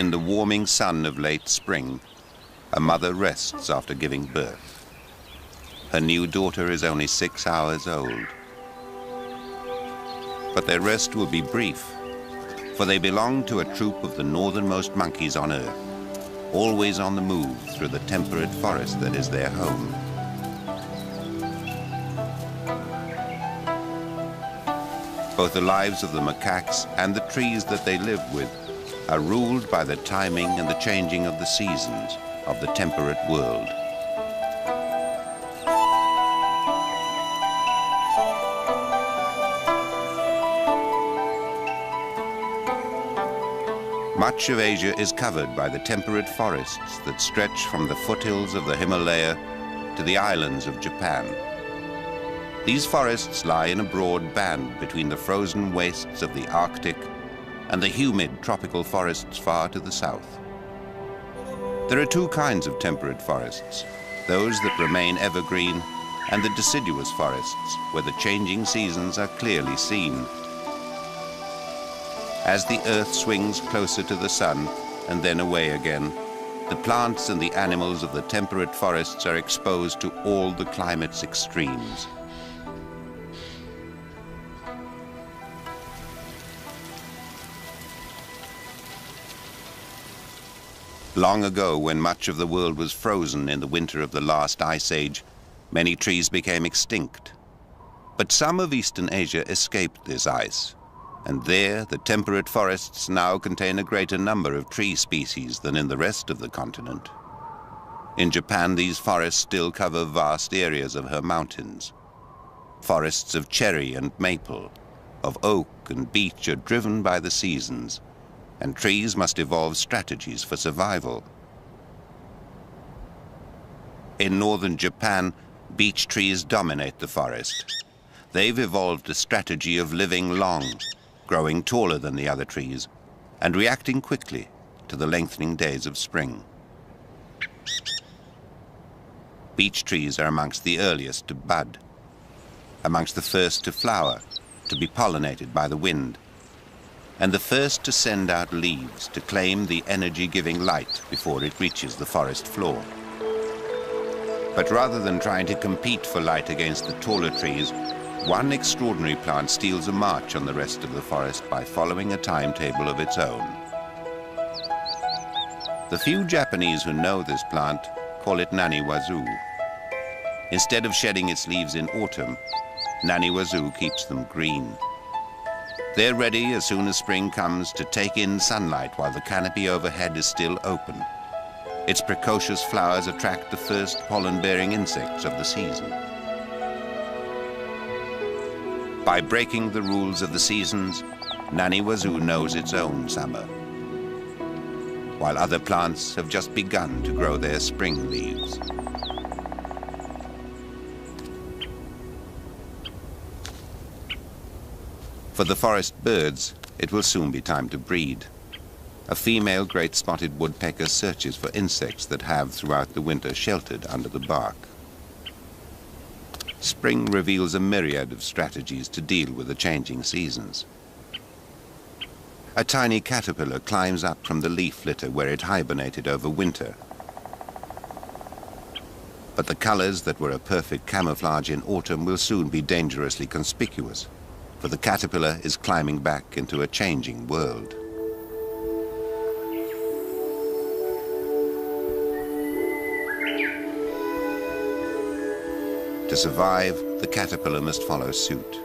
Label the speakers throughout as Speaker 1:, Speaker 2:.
Speaker 1: In the warming sun of late spring, a mother rests after giving birth. Her new daughter is only 6 hours old. But their rest will be brief, for they belong to a troop of the northernmost monkeys on Earth, always on the move through the temperate forest that is their home. Both the lives of the macaques and the trees that they live with are ruled by the timing and the changing of the seasons of the temperate world. Much of Asia is covered by the temperate forests that stretch from the foothills of the Himalaya to the islands of Japan. These forests lie in a broad band between the frozen wastes of the Arctic and the humid tropical forests far to the south. There are two kinds of temperate forests, those that remain evergreen and the deciduous forests, where the changing seasons are clearly seen. As the earth swings closer to the sun and then away again, the plants and the animals of the temperate forests are exposed to all the climate's extremes. Long ago, when much of the world was frozen in the winter of the last ice age, many trees became extinct. But some of Eastern Asia escaped this ice, and there the temperate forests now contain a greater number of tree species than in the rest of the continent. In Japan, these forests still cover vast areas of her mountains. Forests of cherry and maple, of oak and beech are driven by the seasons, and trees must evolve strategies for survival. In northern Japan, beech trees dominate the forest. They've evolved a strategy of living long, growing taller than the other trees, and reacting quickly to the lengthening days of spring. Beech trees are amongst the earliest to bud, amongst the first to flower, to be pollinated by the wind, and the first to send out leaves to claim the energy-giving light before it reaches the forest floor. But rather than trying to compete for light against the taller trees, one extraordinary plant steals a march on the rest of the forest by following a timetable of its own. The few Japanese who know this plant call it naniwazu. Instead of shedding its leaves in autumn, naniwazu keeps them green. They're ready as soon as spring comes to take in sunlight while the canopy overhead is still open. Its precocious flowers attract the first pollen-bearing insects of the season. By breaking the rules of the seasons, naniwazu knows its own summer, while other plants have just begun to grow their spring leaves. For the forest birds, it will soon be time to breed. A female great spotted woodpecker searches for insects that have throughout the winter sheltered under the bark. Spring reveals a myriad of strategies to deal with the changing seasons. A tiny caterpillar climbs up from the leaf litter where it hibernated over winter. But the colors that were a perfect camouflage in autumn will soon be dangerously conspicuous, for the caterpillar is climbing back into a changing world. To survive, the caterpillar must follow suit.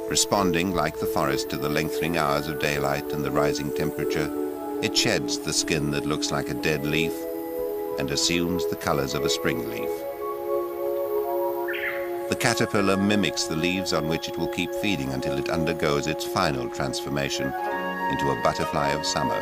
Speaker 1: Responding like the forest to the lengthening hours of daylight and the rising temperature, it sheds the skin that looks like a dead leaf and assumes the colors of a spring leaf. The caterpillar mimics the leaves on which it will keep feeding until it undergoes its final transformation into a butterfly of summer.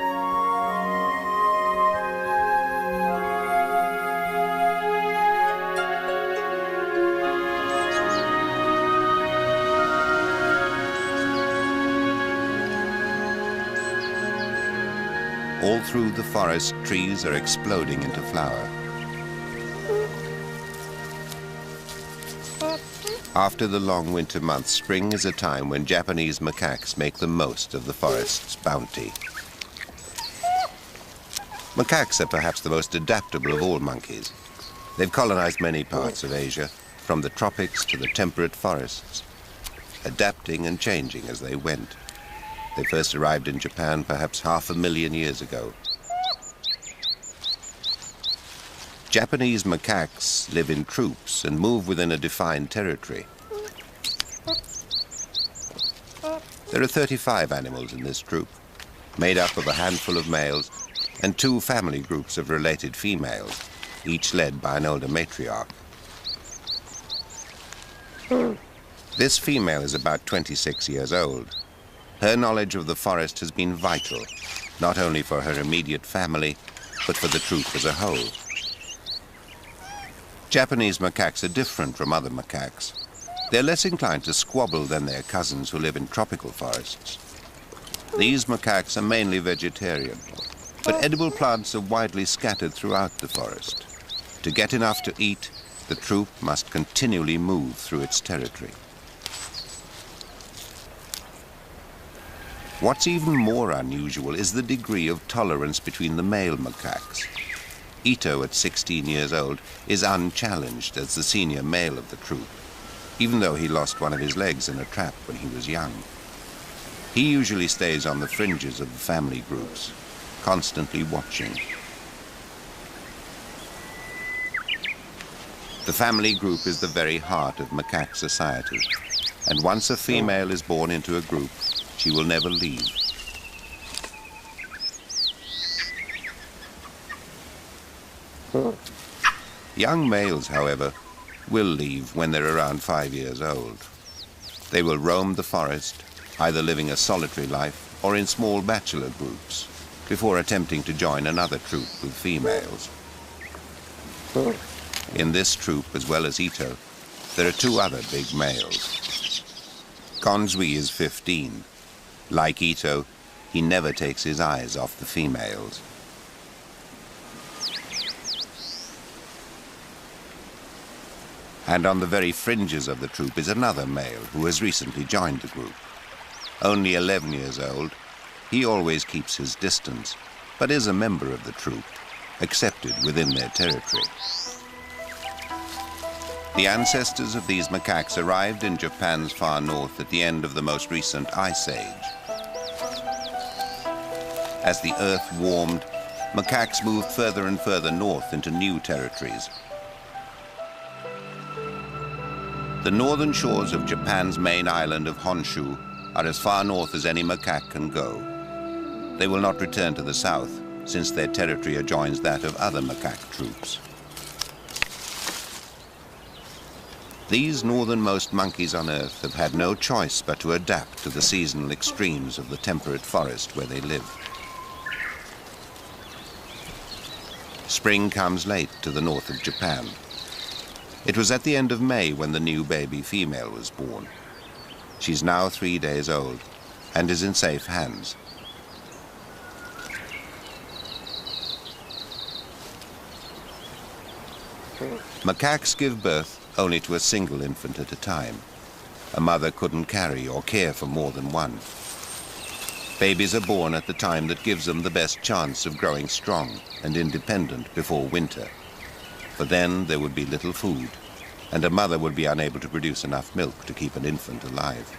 Speaker 1: All through the forest, trees are exploding into flower. After the long winter months, spring is a time when Japanese macaques make the most of the forest's bounty. Macaques are perhaps the most adaptable of all monkeys. They've colonized many parts of Asia, from the tropics to the temperate forests, adapting and changing as they went. They first arrived in Japan perhaps 500,000 years ago. Japanese macaques live in troops and move within a defined territory. There are 35 animals in this troop, made up of a handful of males and 2 family groups of related females, each led by an older matriarch. This female is about 26 years old. Her knowledge of the forest has been vital, not only for her immediate family, but for the troop as a whole. Japanese macaques are different from other macaques. They're less inclined to squabble than their cousins who live in tropical forests. These macaques are mainly vegetarian, but edible plants are widely scattered throughout the forest. To get enough to eat, the troop must continually move through its territory. What's even more unusual is the degree of tolerance between the male macaques. Ito, at 16 years old, is unchallenged as the senior male of the troop, even though he lost one of his legs in a trap when he was young. He usually stays on the fringes of the family groups, constantly watching. The family group is the very heart of macaque society, and once a female is born into a group, she will never leave. Young males, however, will leave when they're around 5 years old. They will roam the forest, either living a solitary life or in small bachelor groups, before attempting to join another troop with females. In this troop, as well as Ito, there are 2 other big males. Konzui is 15. Like Ito, he never takes his eyes off the females. And on the very fringes of the troop is another male who has recently joined the group. Only 11 years old, he always keeps his distance, but is a member of the troop, accepted within their territory. The ancestors of these macaques arrived in Japan's far north at the end of the most recent ice age. As the earth warmed, macaques moved further and further north into new territories. The northern shores of Japan's main island of Honshu are as far north as any macaque can go. They will not return to the south, since their territory adjoins that of other macaque troops. These northernmost monkeys on Earth have had no choice but to adapt to the seasonal extremes of the temperate forest where they live. Spring comes late to the north of Japan. It was at the end of May when the new baby female was born. She's now 3 days old and is in safe hands. Macaques give birth only to a single infant at a time. A mother couldn't carry or care for more than one. Babies are born at the time that gives them the best chance of growing strong and independent before winter. For then there would be little food, and a mother would be unable to produce enough milk to keep an infant alive.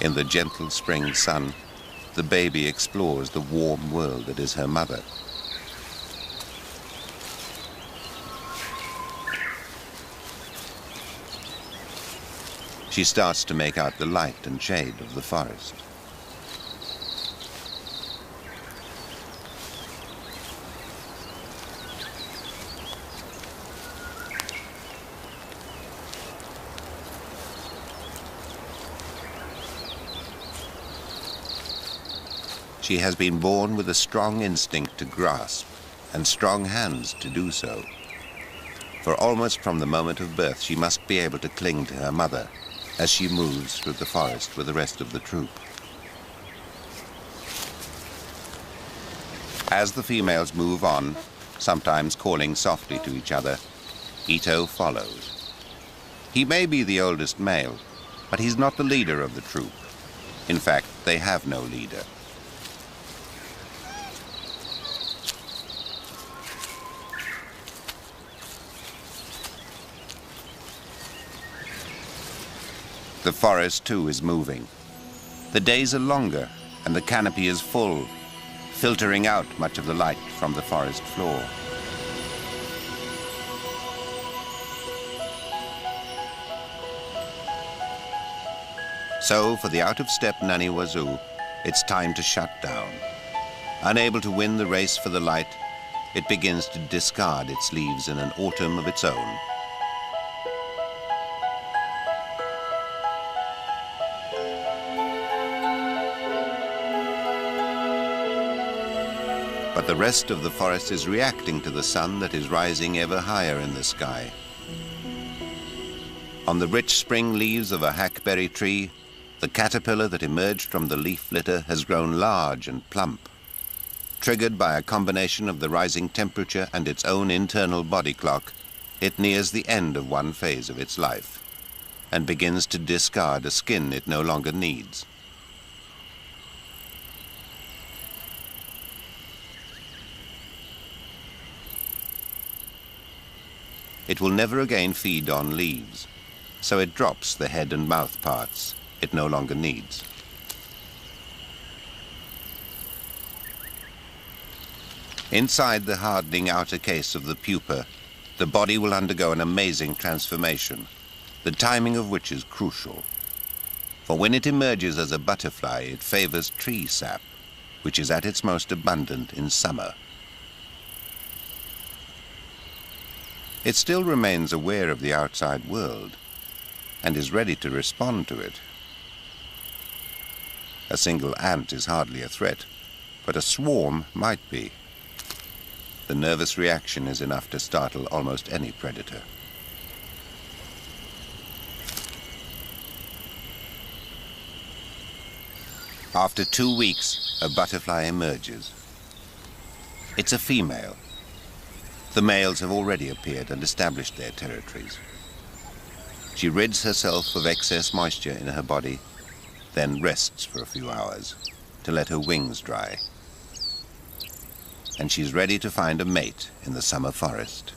Speaker 1: In the gentle spring sun, the baby explores the warm world that is her mother. She starts to make out the light and shade of the forest. She has been born with a strong instinct to grasp and strong hands to do so. For almost from the moment of birth, she must be able to cling to her mother as she moves through the forest with the rest of the troop. As the females move on, sometimes calling softly to each other, Ito follows. He may be the oldest male, But he's not the leader of the troop. In fact, they have no leader. The forest, too, is moving. The days are longer, and the canopy is full, filtering out much of the light from the forest floor. So, for the out-of-step Nanny Wazoo, it's time to shut down. Unable to win the race for the light, it begins to discard its leaves in an autumn of its own. But the rest of the forest is reacting to the sun that is rising ever higher in the sky. On the rich spring leaves of a hackberry tree, the caterpillar that emerged from the leaf litter has grown large and plump. Triggered by a combination of the rising temperature and its own internal body clock, it nears the end of one phase of its life and begins to discard a skin it no longer needs. It will never again feed on leaves, so it drops the head and mouth parts it no longer needs. Inside the hardening outer case of the pupa, the body will undergo an amazing transformation, the timing of which is crucial. For when it emerges as a butterfly, it favors tree sap, which is at its most abundant in summer. It still remains aware of the outside world and is ready to respond to it. A single ant is hardly a threat, but a swarm might be. The nervous reaction is enough to startle almost any predator. After 2 weeks, a butterfly emerges. It's a female. The males have already appeared and established their territories. She rids herself of excess moisture in her body, then rests for a few hours to let her wings dry. And she's ready to find a mate in the summer forest.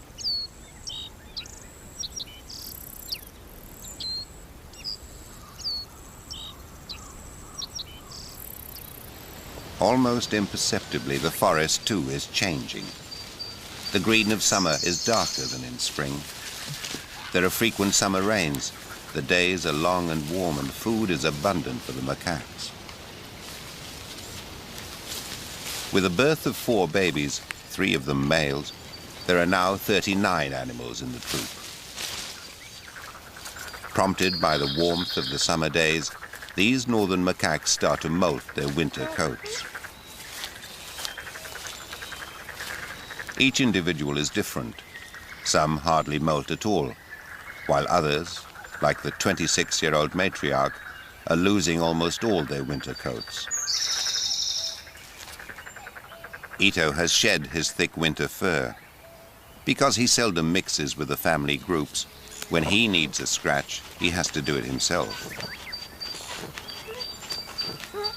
Speaker 1: Almost imperceptibly, the forest too is changing. The green of summer is darker than in spring. There are frequent summer rains. The days are long and warm, and food is abundant for the macaques. With a birth of 4 babies, 3 of them males, there are now 39 animals in the troop. Prompted by the warmth of the summer days, these northern macaques start to molt their winter coats. Each individual is different. Some hardly molt at all, while others, like the 26-year-old matriarch, are losing almost all their winter coats. Ito has shed his thick winter fur. Because he seldom mixes with the family groups, when he needs a scratch, he has to do it himself.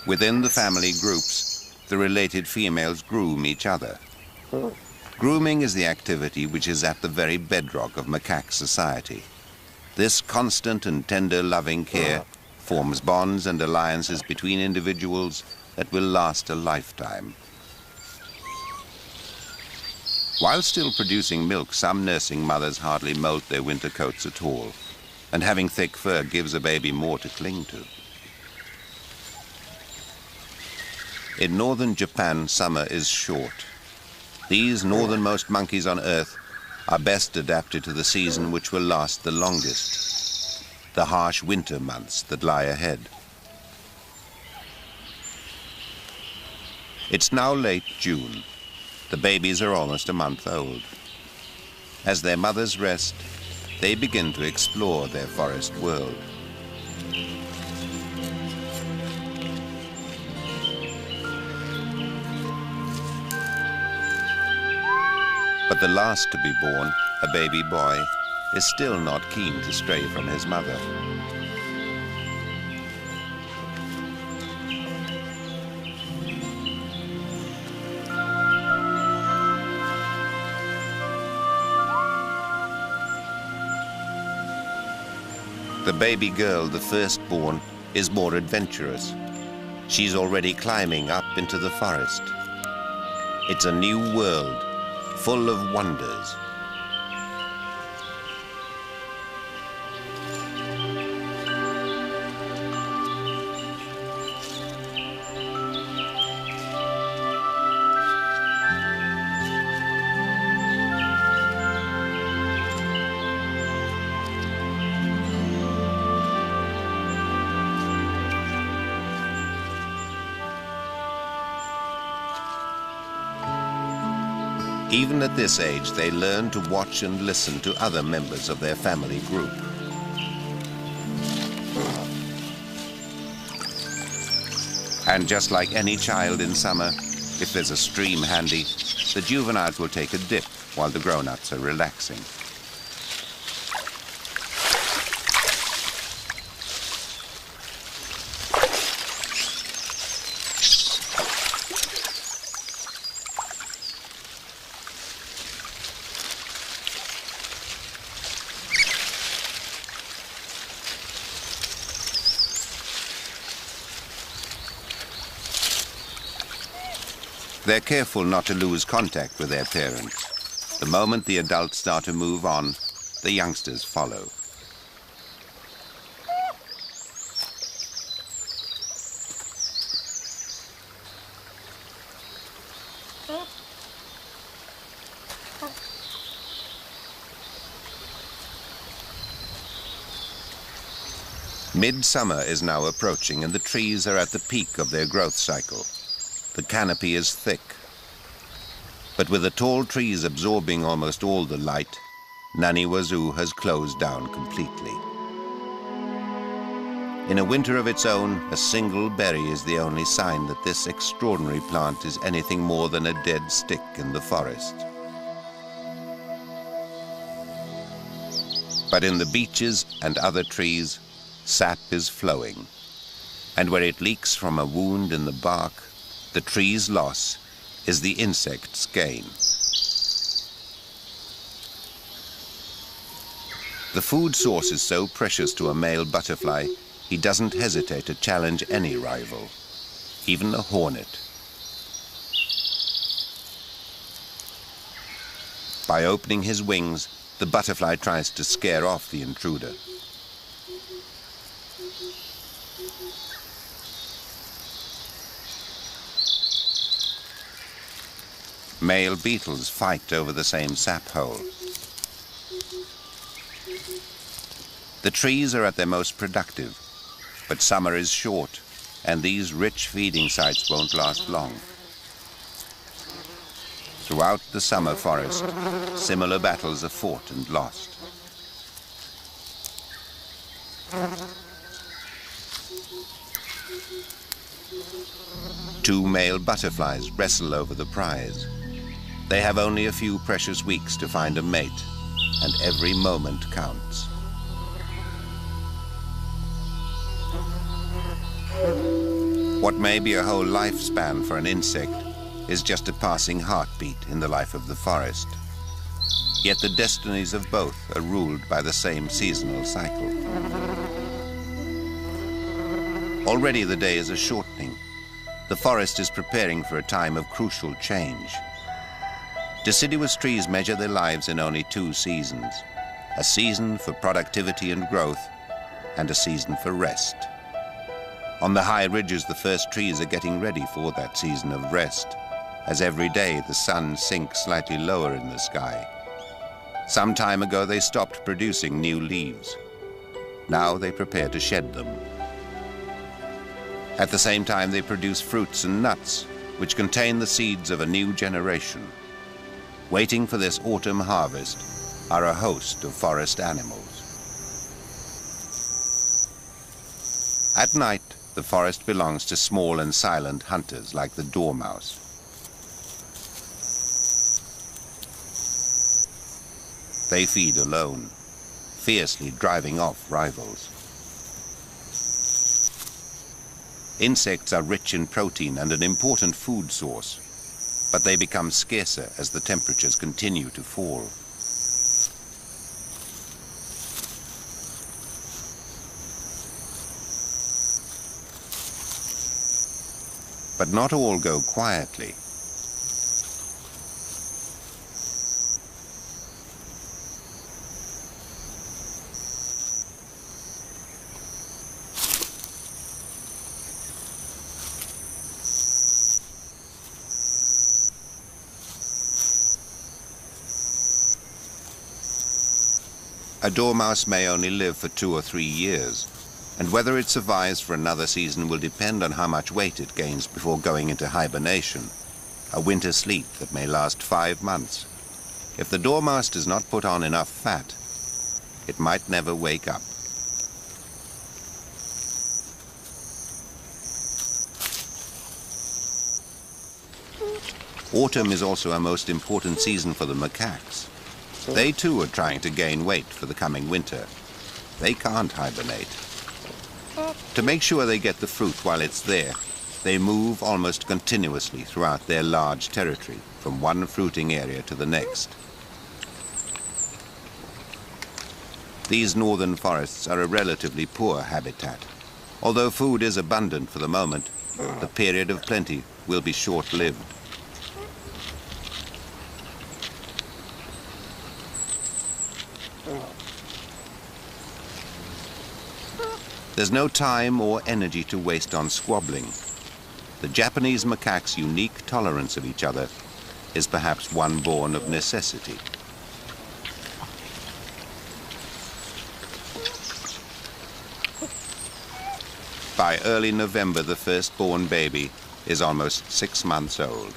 Speaker 1: Within the family groups, the related females groom each other. Grooming is the activity which is at the very bedrock of macaque society. This constant and tender loving care forms bonds and alliances between individuals that will last a lifetime. While still producing milk, some nursing mothers hardly molt their winter coats at all, and having thick fur gives a baby more to cling to. In northern Japan, summer is short. These northernmost monkeys on Earth are best adapted to the season which will last the longest, the harsh winter months that lie ahead. It's now late June. The babies are almost a month old. As their mothers rest, they begin to explore their forest world. But the last to be born, a baby boy, is still not keen to stray from his mother. The baby girl, the firstborn, is more adventurous. She's already climbing up into the forest. It's a new world, full of wonders. Even at this age, they learn to watch and listen to other members of their family group. And just like any child in summer, if there's a stream handy, the juveniles will take a dip while the grown-ups are relaxing. They're careful not to lose contact with their parents. The moment the adults start to move on, the youngsters follow. Midsummer is now approaching and the trees are at the peak of their growth cycle. The canopy is thick, but with the tall trees absorbing almost all the light, Naniwazu has closed down completely. In a winter of its own, a single berry is the only sign that this extraordinary plant is anything more than a dead stick in the forest. But in the beeches and other trees, sap is flowing, and where it leaks from a wound in the bark, the tree's loss is the insect's gain. The food source is so precious to a male butterfly, he doesn't hesitate to challenge any rival, even a hornet. By opening his wings, the butterfly tries to scare off the intruder. Male beetles fight over the same sap hole. The trees are at their most productive, but summer is short, and these rich feeding sites won't last long. Throughout the summer forest, similar battles are fought and lost. Two male butterflies wrestle over the prize. They have only a few precious weeks to find a mate, and every moment counts. What may be a whole lifespan for an insect is just a passing heartbeat in the life of the forest. Yet the destinies of both are ruled by the same seasonal cycle. Already the days are shortening. The forest is preparing for a time of crucial change. Deciduous trees measure their lives in only 2 seasons, a season for productivity and growth, and a season for rest. On the high ridges, the first trees are getting ready for that season of rest, as every day the sun sinks slightly lower in the sky. Some time ago they stopped producing new leaves. Now they prepare to shed them. At the same time they produce fruits and nuts, which contain the seeds of a new generation. Waiting for this autumn harvest are a host of forest animals. At night, the forest belongs to small and silent hunters like the dormouse. They feed alone, fiercely driving off rivals. Insects are rich in protein and an important food source, but they become scarcer as the temperatures continue to fall. But not all go quietly. A dormouse may only live for 2 or 3 years, and whether it survives for another season will depend on how much weight it gains before going into hibernation, a winter sleep that may last 5 months. If the dormouse does not put on enough fat, it might never wake up. Autumn is also a most important season for the macaques. They too are trying to gain weight for the coming winter. They can't hibernate. To make sure they get the fruit while it's there, they move almost continuously throughout their large territory, from one fruiting area to the next. These northern forests are a relatively poor habitat. Although food is abundant for the moment, the period of plenty will be short-lived. There's no time or energy to waste on squabbling. The Japanese macaques' unique tolerance of each other is perhaps one born of necessity. By early November, the firstborn baby is almost 6 months old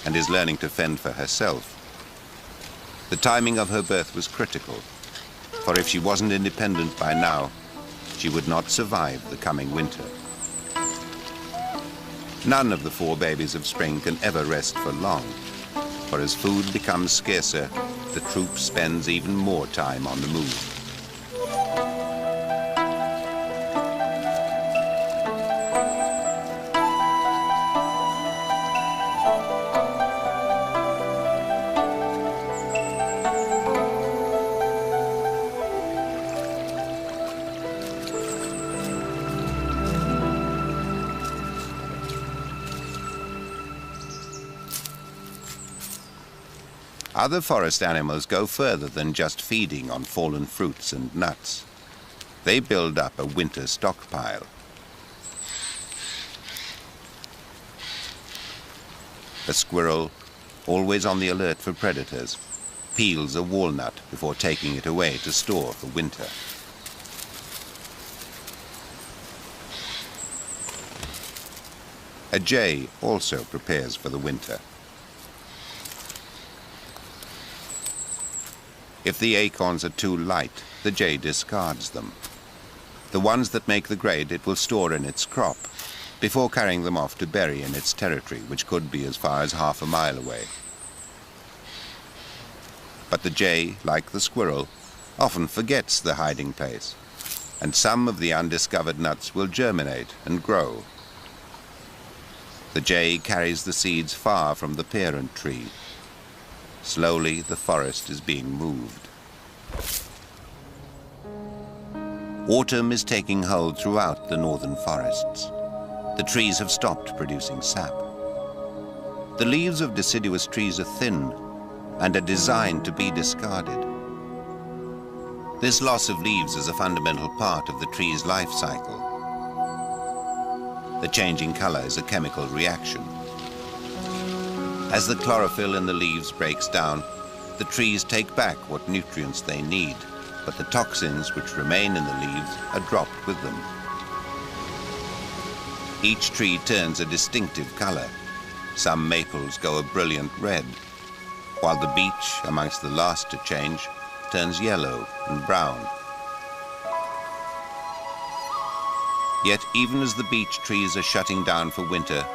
Speaker 1: and is learning to fend for herself. The timing of her birth was critical, for if she wasn't independent by now, she would not survive the coming winter. None of the 4 babies of spring can ever rest for long, for as food becomes scarcer, the troop spends even more time on the move. Other forest animals go further than just feeding on fallen fruits and nuts. They build up a winter stockpile. The squirrel, always on the alert for predators, peels a walnut before taking it away to store for winter. A jay also prepares for the winter. If the acorns are too light, the jay discards them. The ones that make the grade it will store in its crop, before carrying them off to bury in its territory, which could be as far as half a mile away. But the jay, like the squirrel, often forgets the hiding place, and some of the undiscovered nuts will germinate and grow. The jay carries the seeds far from the parent tree. Slowly, the forest is being moved. Autumn is taking hold throughout the northern forests. The trees have stopped producing sap. The leaves of deciduous trees are thin and are designed to be discarded. This loss of leaves is a fundamental part of the tree's life cycle. The changing color is a chemical reaction. As the chlorophyll in the leaves breaks down, the trees take back what nutrients they need, but the toxins which remain in the leaves are dropped with them. Each tree turns a distinctive color. Some maples go a brilliant red, while the beech, amongst the last to change, turns yellow and brown. Yet even as the beech trees are shutting down for winter,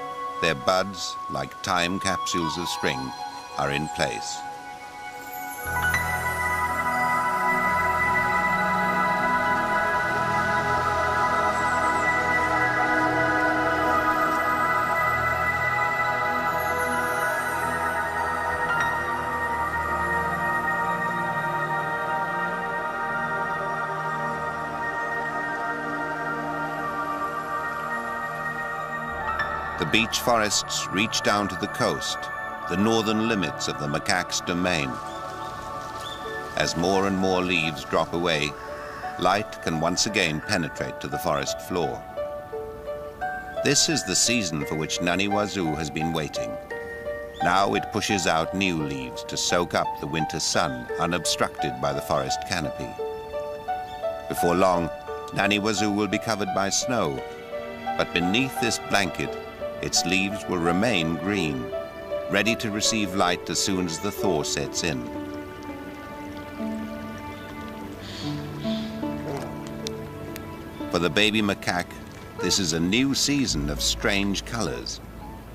Speaker 1: their buds, like time capsules of spring, are in place. The beech forests reach down to the coast, the northern limits of the macaque's domain. As more and more leaves drop away, light can once again penetrate to the forest floor. This is the season for which Nani Wazoo has been waiting. Now it pushes out new leaves to soak up the winter sun unobstructed by the forest canopy. Before long, Nani Wazoo will be covered by snow, but beneath this blanket, its leaves will remain green, ready to receive light as soon as the thaw sets in. For the baby macaque, this is a new season of strange colors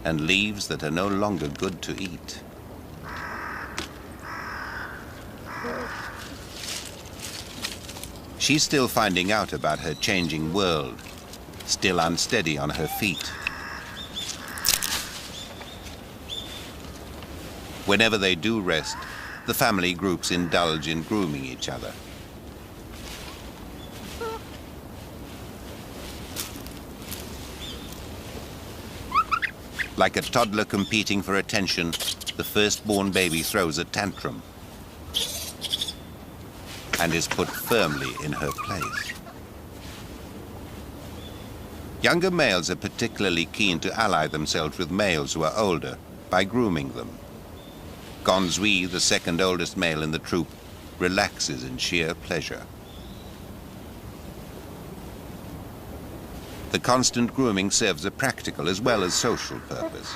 Speaker 1: and leaves that are no longer good to eat. She's still finding out about her changing world, still unsteady on her feet. Whenever they do rest, the family groups indulge in grooming each other. Like a toddler competing for attention, the firstborn baby throws a tantrum and is put firmly in her place. Younger males are particularly keen to ally themselves with males who are older by grooming them. Gonzui, the second oldest male in the troop, relaxes in sheer pleasure. The constant grooming serves a practical as well as social purpose.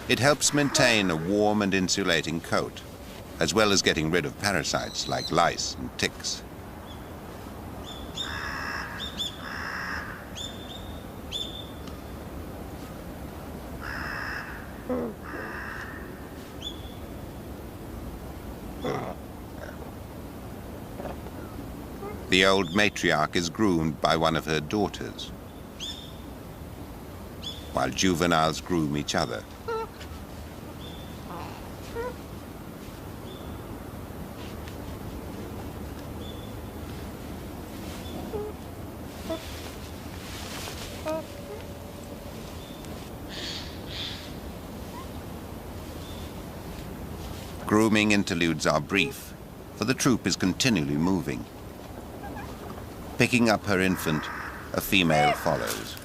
Speaker 1: It helps maintain a warm and insulating coat, as well as getting rid of parasites like lice and ticks. The old matriarch is groomed by one of her daughters, while juveniles groom each other. Grooming interludes are brief, for the troop is continually moving. Picking up her infant, a female follows.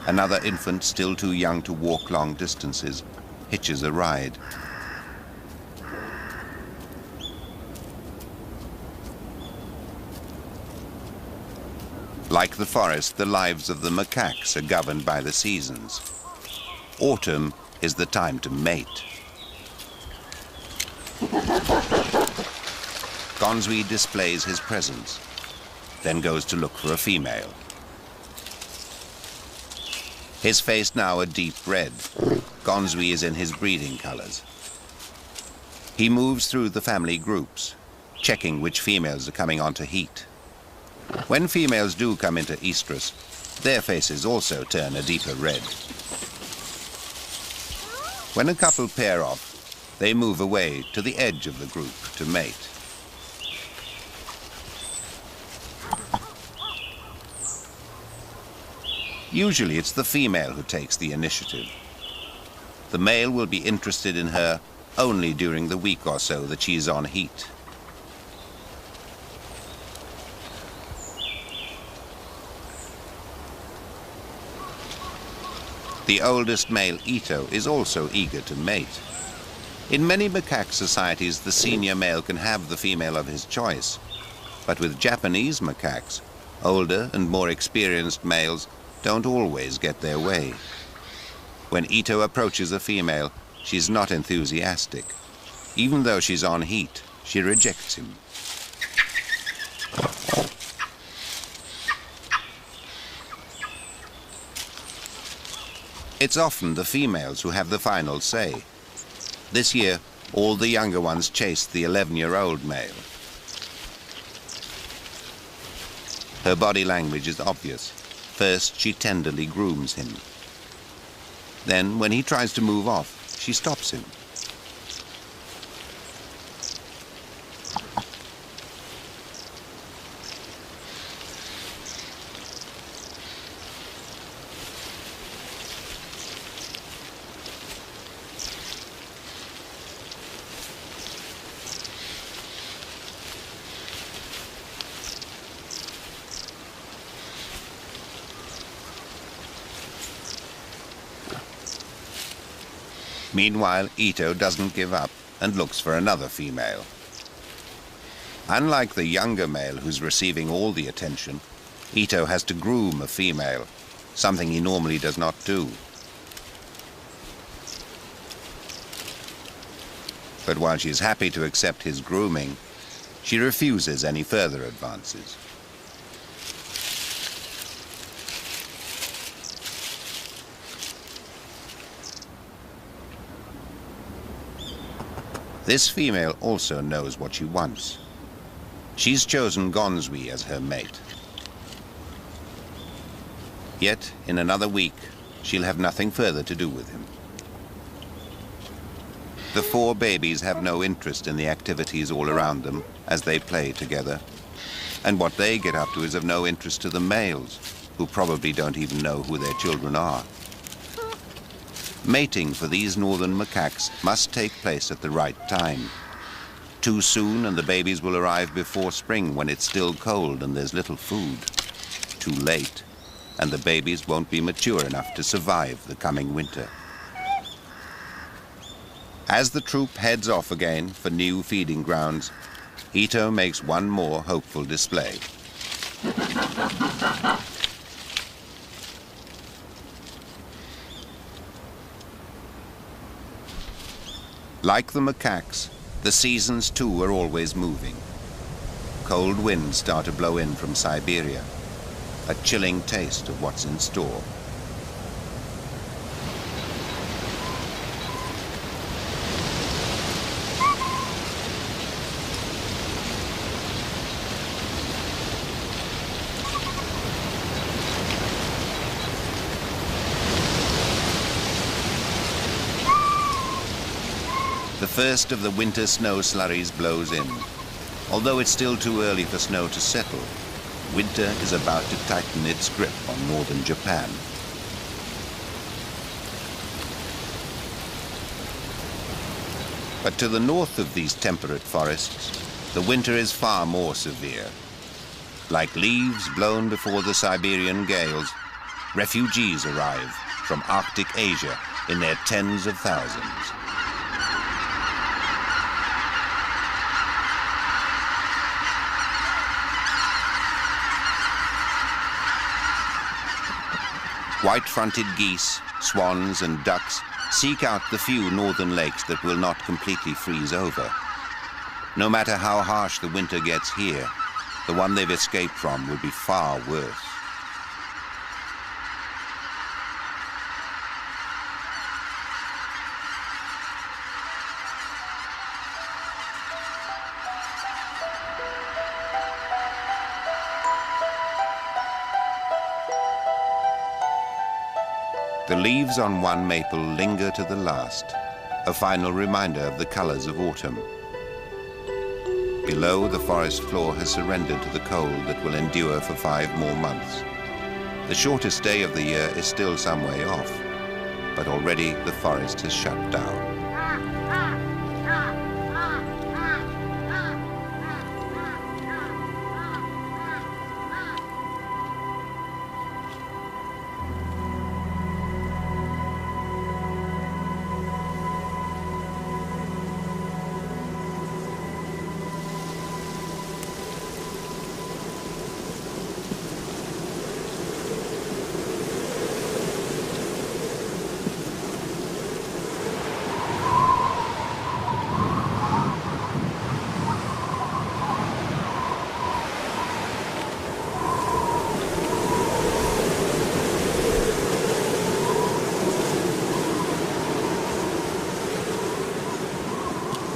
Speaker 1: Another infant, still too young to walk long distances, hitches a ride. Like the forest, the lives of the macaques are governed by the seasons. Autumn is the time to mate. Gonzui displays his presence, then goes to look for a female. His face now a deep red. Gonzui is in his breeding colors. He moves through the family groups, checking which females are coming onto heat. When females do come into estrus, their faces also turn a deeper red. When a couple pair off, they move away to the edge of the group to mate. Usually it's the female who takes the initiative. The male will be interested in her only during the week or so that she's on heat. The oldest male, Ito, is also eager to mate. In many macaque societies, the senior male can have the female of his choice. But with Japanese macaques, older and more experienced males don't always get their way. When Ito approaches a female, she's not enthusiastic. Even though she's on heat, she rejects him. It's often the females who have the final say. This year, all the younger ones chased the 11-year-old male. Her body language is obvious. First, she tenderly grooms him. Then, when he tries to move off, she stops him. Meanwhile, Ito doesn't give up and looks for another female. Unlike the younger male who's receiving all the attention, Ito has to groom a female, something he normally does not do. But while she's happy to accept his grooming, she refuses any further advances. This female also knows what she wants. She's chosen Gonzwi as her mate. Yet, in another week, she'll have nothing further to do with him. The four babies have no interest in the activities all around them as they play together. And what they get up to is of no interest to the males, who probably don't even know who their children are. Mating for these northern macaques must take place at the right time. Too soon and the babies will arrive before spring when it's still cold and there's little food. Too late and the babies won't be mature enough to survive the coming winter. As the troop heads off again for new feeding grounds, Ito makes one more hopeful display. Like the macaques, the seasons too are always moving. Cold winds start to blow in from Siberia, a chilling taste of what's in store. The first of the winter snow slurries blows in. Although it's still too early for snow to settle, winter is about to tighten its grip on northern Japan. But to the north of these temperate forests, the winter is far more severe. Like leaves blown before the Siberian gales, refugees arrive from Arctic Asia in their tens of thousands. White-fronted geese, swans and ducks seek out the few northern lakes that will not completely freeze over. No matter how harsh the winter gets here, the one they've escaped from will be far worse. The leaves on one maple linger to the last, a final reminder of the colors of autumn. Below, the forest floor has surrendered to the cold that will endure for 5 more months. The shortest day of the year is still some way off, but already the forest has shut down.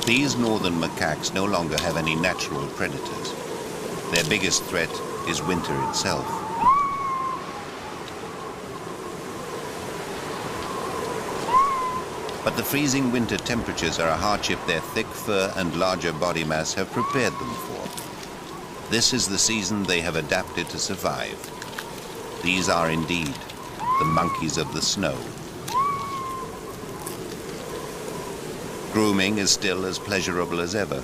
Speaker 1: These northern macaques no longer have any natural predators. Their biggest threat is winter itself. But the freezing winter temperatures are a hardship their thick fur and larger body mass have prepared them for. This is the season they have adapted to survive. These are indeed the monkeys of the snow. Grooming is still as pleasurable as ever,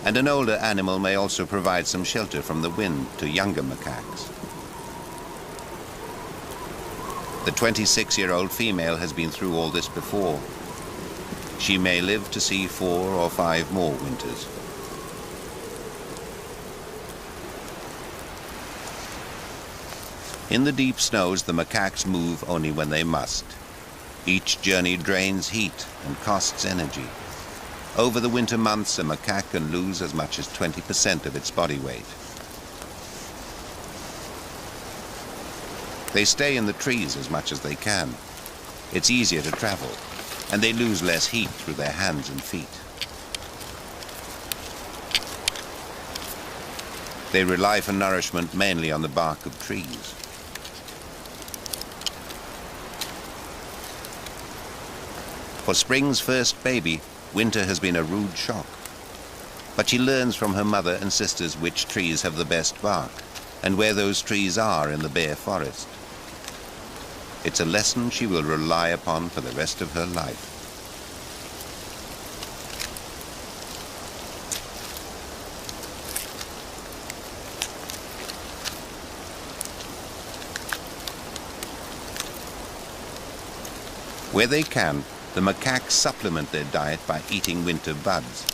Speaker 1: and an older animal may also provide some shelter from the wind to younger macaques. The 26-year-old female has been through all this before. She may live to see 4 or 5 more winters. In the deep snows, the macaques move only when they must. Each journey drains heat and costs energy. Over the winter months, a macaque can lose as much as 20% of its body weight. They stay in the trees as much as they can. It's easier to travel, and they lose less heat through their hands and feet. They rely for nourishment mainly on the bark of trees. For Spring's first baby, winter has been a rude shock. But she learns from her mother and sisters which trees have the best bark, and where those trees are in the bare forest. It's a lesson she will rely upon for the rest of her life. Where they can, the macaques supplement their diet by eating winter buds.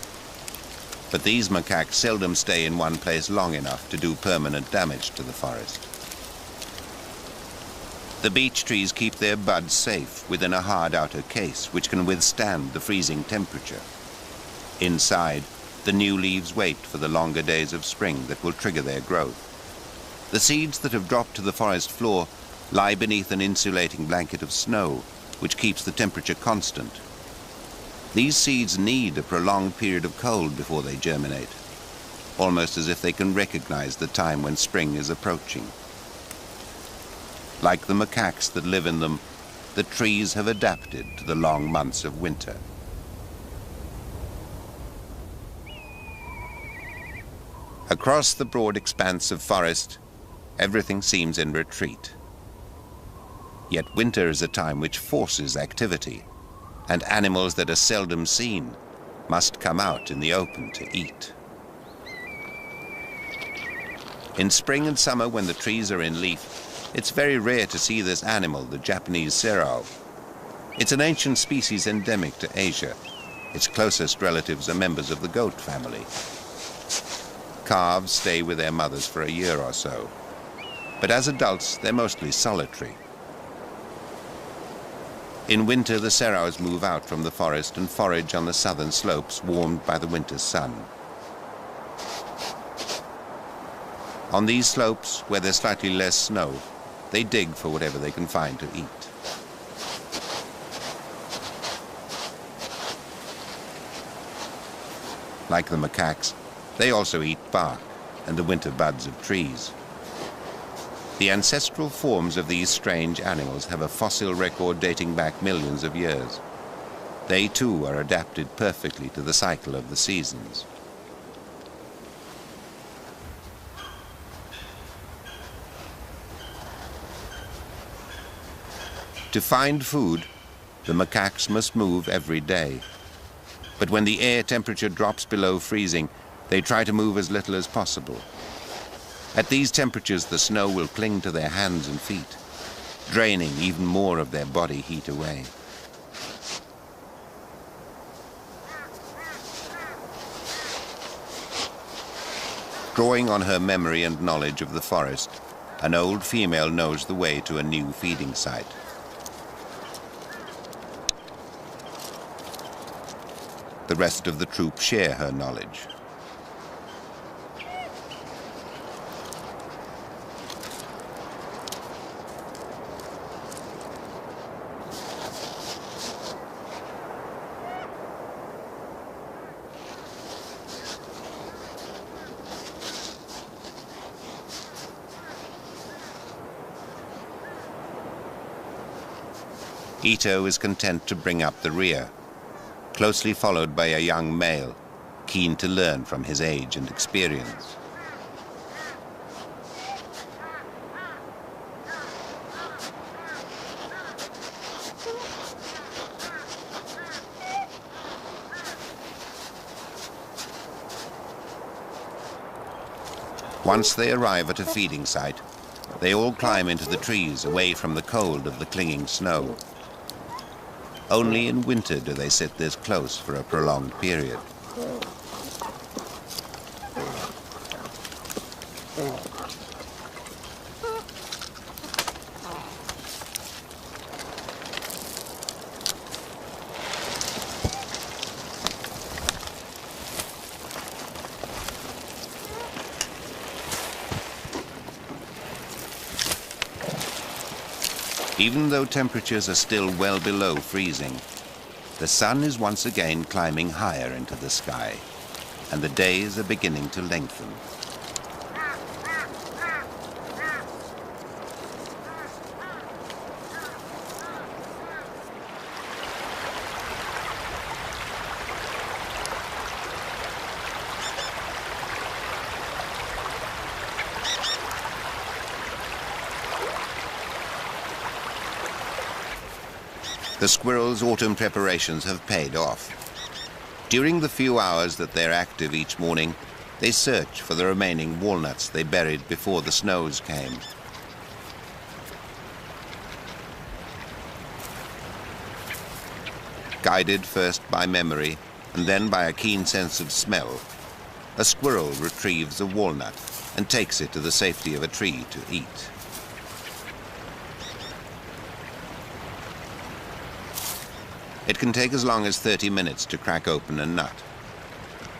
Speaker 1: But these macaques seldom stay in one place long enough to do permanent damage to the forest. The beech trees keep their buds safe within a hard outer case which can withstand the freezing temperature. Inside, the new leaves wait for the longer days of spring that will trigger their growth. The seeds that have dropped to the forest floor lie beneath an insulating blanket of snow which keeps the temperature constant. These seeds need a prolonged period of cold before they germinate, almost as if they can recognize the time when spring is approaching. Like the macaques that live in them, the trees have adapted to the long months of winter. Across the broad expanse of forest, everything seems in retreat. Yet winter is a time which forces activity, and animals that are seldom seen must come out in the open to eat. In spring and summer, when the trees are in leaf, it's very rare to see this animal, the Japanese serau. It's an ancient species endemic to Asia. Its closest relatives are members of the goat family. Calves stay with their mothers for a year or so, but as adults, they're mostly solitary. In winter, the serraus move out from the forest and forage on the southern slopes warmed by the winter sun. On these slopes, where there's slightly less snow, they dig for whatever they can find to eat. Like the macaques, they also eat bark and the winter buds of trees. The ancestral forms of these strange animals have a fossil record dating back millions of years. They too are adapted perfectly to the cycle of the seasons. To find food, the macaques must move every day. But when the air temperature drops below freezing, they try to move as little as possible. At these temperatures, the snow will cling to their hands and feet, draining even more of their body heat away. Drawing on her memory and knowledge of the forest, an old female knows the way to a new feeding site. The rest of the troop share her knowledge. Ito is content to bring up the rear, closely followed by a young male, keen to learn from his age and experience. Once they arrive at a feeding site, they all climb into the trees away from the cold of the clinging snow. Only in winter do they sit this close for a prolonged period. Even though temperatures are still well below freezing, the sun is once again climbing higher into the sky, and the days are beginning to lengthen. The squirrels' autumn preparations have paid off. During the few hours that they're active each morning, they search for the remaining walnuts they buried before the snows came. Guided first by memory and then by a keen sense of smell, a squirrel retrieves a walnut and takes it to the safety of a tree to eat. It can take as long as 30 minutes to crack open a nut,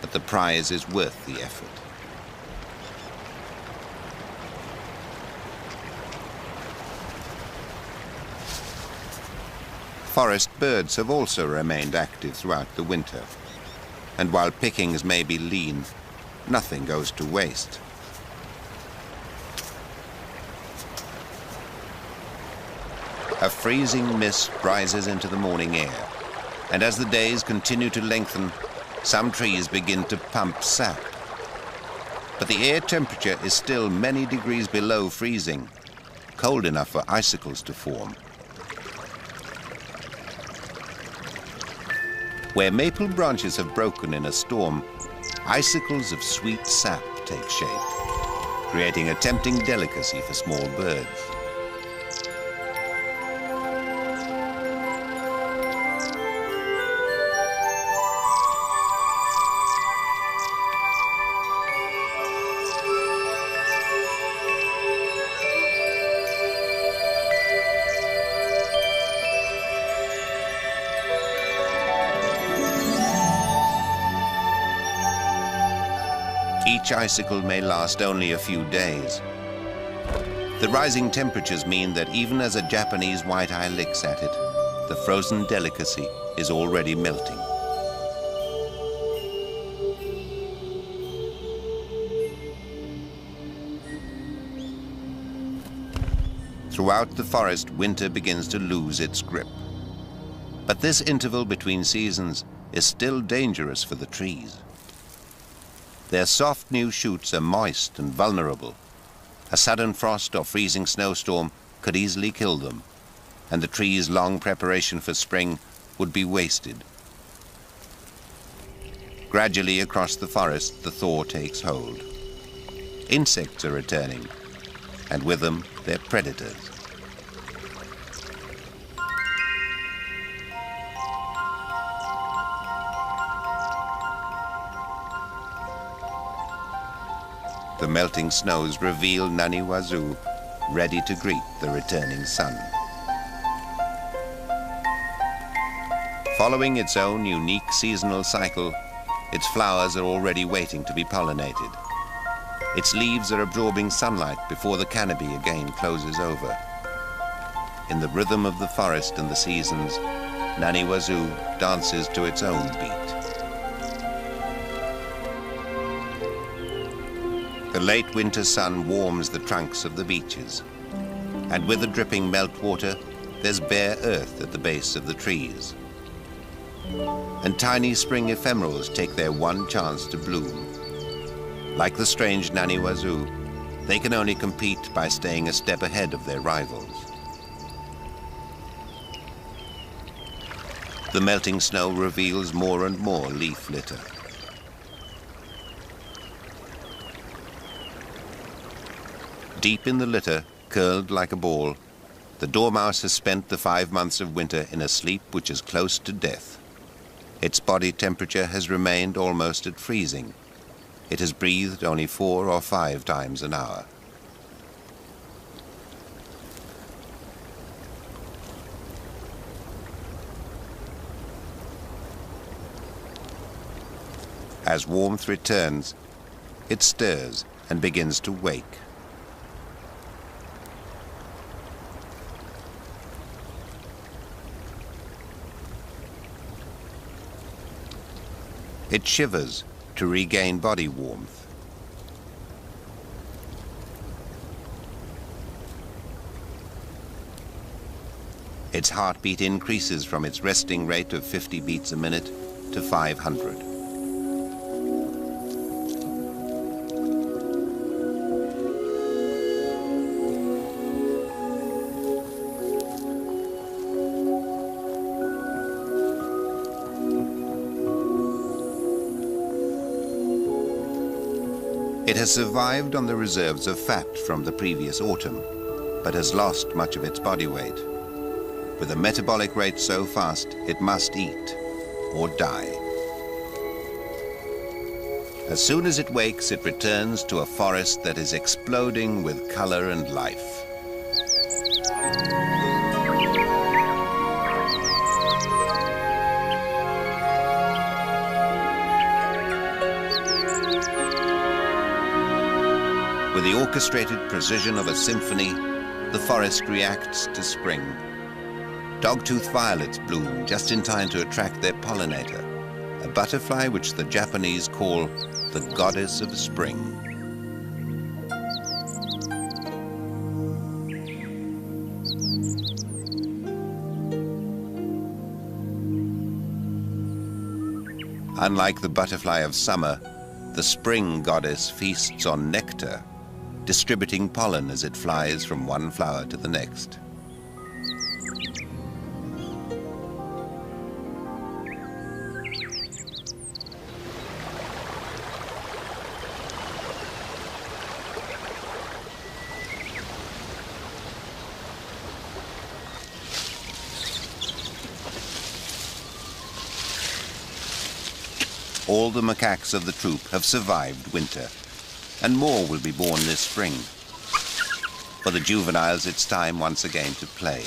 Speaker 1: but the prize is worth the effort. Forest birds have also remained active throughout the winter, and while pickings may be lean, nothing goes to waste. A freezing mist rises into the morning air, and as the days continue to lengthen, some trees begin to pump sap. But the air temperature is still many degrees below freezing, cold enough for icicles to form. Where maple branches have broken in a storm, icicles of sweet sap take shape, creating a tempting delicacy for small birds. Each icicle may last only a few days. The rising temperatures mean that even as a Japanese white-eye licks at it, the frozen delicacy is already melting. Throughout the forest, winter begins to lose its grip. But this interval between seasons is still dangerous for the trees. Their soft new shoots are moist and vulnerable. A sudden frost or freezing snowstorm could easily kill them, and the tree's long preparation for spring would be wasted. Gradually across the forest, the thaw takes hold. Insects are returning, and with them, their predators. The melting snows reveal Naniwazu, ready to greet the returning sun. Following its own unique seasonal cycle, its flowers are already waiting to be pollinated. Its leaves are absorbing sunlight before the canopy again closes over. In the rhythm of the forest and the seasons, Naniwazu dances to its own beat. The late winter sun warms the trunks of the beeches, and with the dripping meltwater, there's bare earth at the base of the trees. And tiny spring ephemerals take their one chance to bloom. Like the strange Naniwazu, they can only compete by staying a step ahead of their rivals. The melting snow reveals more and more leaf litter. Deep in the litter, curled like a ball, The dormouse has spent the 5 months of winter in a sleep which is close to death. Its body temperature has remained almost at freezing. It has breathed only 4 or 5 times an hour. As warmth returns, it stirs and begins to wake. It shivers to regain body warmth. Its heartbeat increases from its resting rate of 50 beats a minute to 500. It has survived on the reserves of fat from the previous autumn, but has lost much of its body weight. With a metabolic rate so fast, it must eat or die. As soon as it wakes, it returns to a forest that is exploding with color and life. With the orchestrated precision of a symphony, the forest reacts to spring. Dogtooth violets bloom just in time to attract their pollinator, a butterfly which the Japanese call the goddess of spring. Unlike the butterfly of summer, the spring goddess feasts on nectar, distributing pollen as it flies from one flower to the next. All the macaques of the troop have survived winter, and more will be born this spring. For the juveniles, it's time once again to play.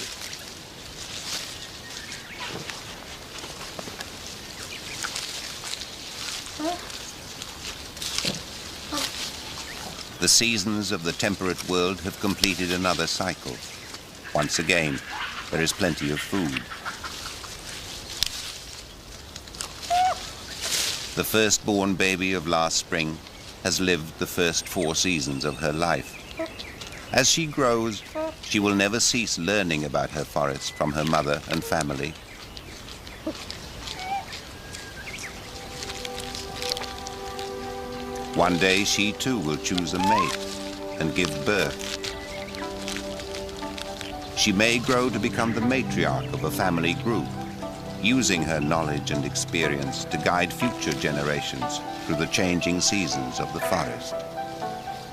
Speaker 1: The seasons of the temperate world have completed another cycle. Once again, there is plenty of food. The firstborn baby of last spring has lived the first 4 seasons of her life. As she grows, she will never cease learning about her forest from her mother and family. One day she too will choose a mate and give birth. She may grow to become the matriarch of a family group, using her knowledge and experience to guide future generations through the changing seasons of the forest,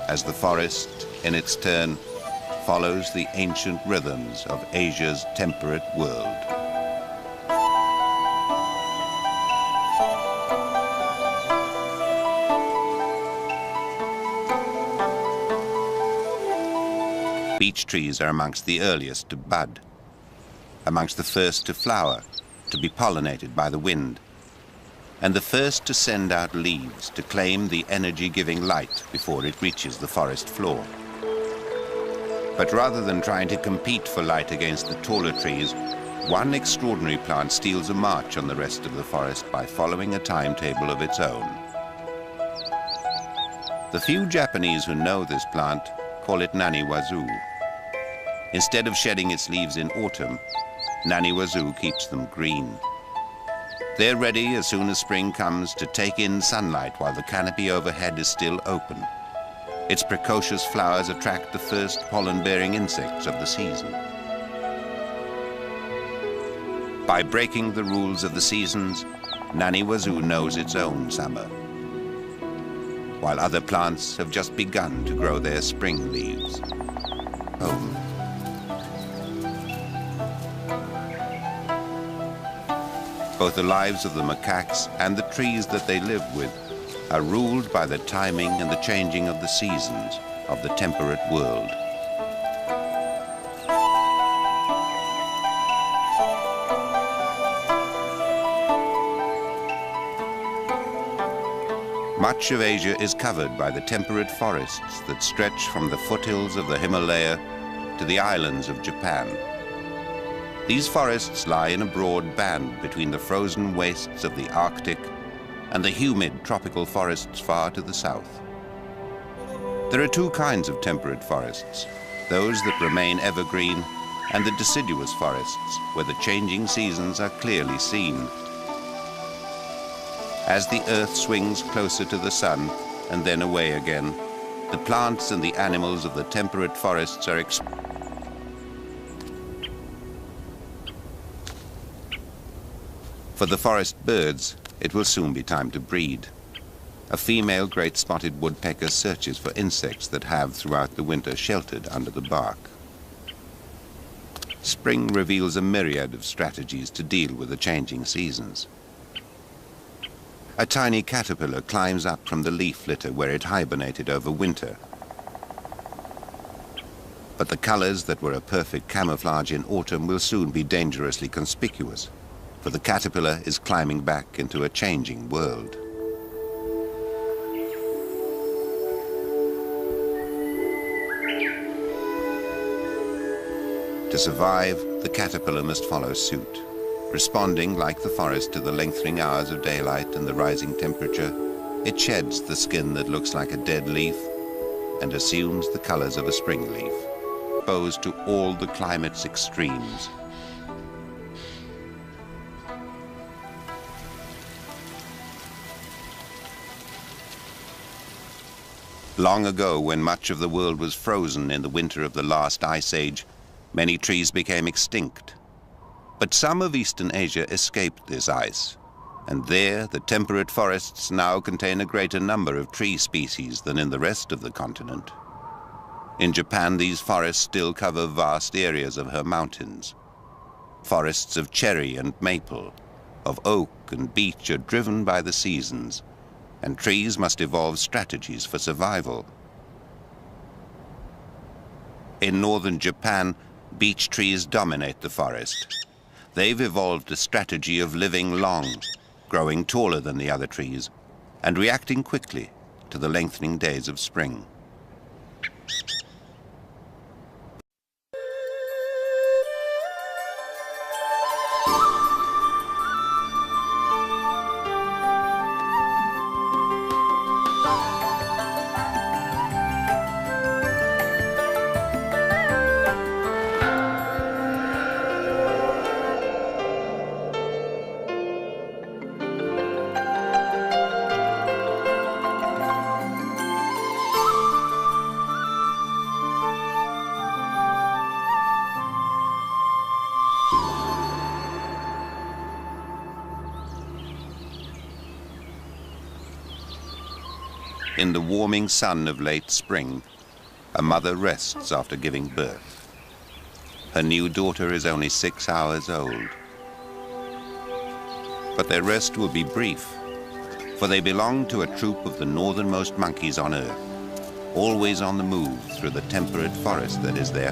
Speaker 1: as the forest, in its turn, follows the ancient rhythms of Asia's temperate world. Beech trees are amongst the earliest to bud, amongst the first to flower, to be pollinated by the wind, and the first to send out leaves to claim the energy-giving light before it reaches the forest floor. But rather than trying to compete for light against the taller trees, one extraordinary plant steals a march on the rest of the forest by following a timetable of its own. The few Japanese who know this plant call it nani-wazu. Instead of shedding its leaves in autumn, nani-wazu keeps them green. They're ready as soon as spring comes to take in sunlight while the canopy overhead is still open. Its precocious flowers attract the first pollen-bearing insects of the season. By breaking the rules of the seasons, nani-wazu knows its own summer, while other plants have just begun to grow their spring leaves. Oh. Both the lives of the macaques and the trees that they live with are ruled by the timing and the changing of the seasons of the temperate world. Much of Asia is covered by the temperate forests that stretch from the foothills of the Himalaya to the islands of Japan. These forests lie in a broad band between the frozen wastes of the Arctic and the humid tropical forests far to the south. There are two kinds of temperate forests, those that remain evergreen and the deciduous forests, where the changing seasons are clearly seen. As the earth swings closer to the sun and then away again, the plants and the animals of the temperate forests are For the forest birds, it will soon be time to breed. A female great spotted woodpecker searches for insects that have throughout the winter sheltered under the bark. Spring reveals a myriad of strategies to deal with the changing seasons. A tiny caterpillar climbs up from the leaf litter where it hibernated over winter. But the colors that were a perfect camouflage in autumn will soon be dangerously conspicuous, for the caterpillar is climbing back into a changing world. To survive, the caterpillar must follow suit. Responding like the forest to the lengthening hours of daylight and the rising temperature, it sheds the skin that looks like a dead leaf and assumes the colors of a spring leaf, exposed to all the climate's extremes. Long ago, when much of the world was frozen in the winter of the last ice age, many trees became extinct. But some of Eastern Asia escaped this ice, and there the temperate forests now contain a greater number of tree species than in the rest of the continent. In Japan, these forests still cover vast areas of her mountains. Forests of cherry and maple, of oak and beech are driven by the seasons, and trees must evolve strategies for survival. In northern Japan, beech trees dominate the forest. They've evolved a strategy of living long, growing taller than the other trees, and reacting quickly to the lengthening days of spring. In the warming sun of late spring, a mother rests after giving birth. Her new daughter is only 6 hours old. But their rest will be brief, for they belong to a troop of the northernmost monkeys on Earth, always on the move through the temperate forest that is their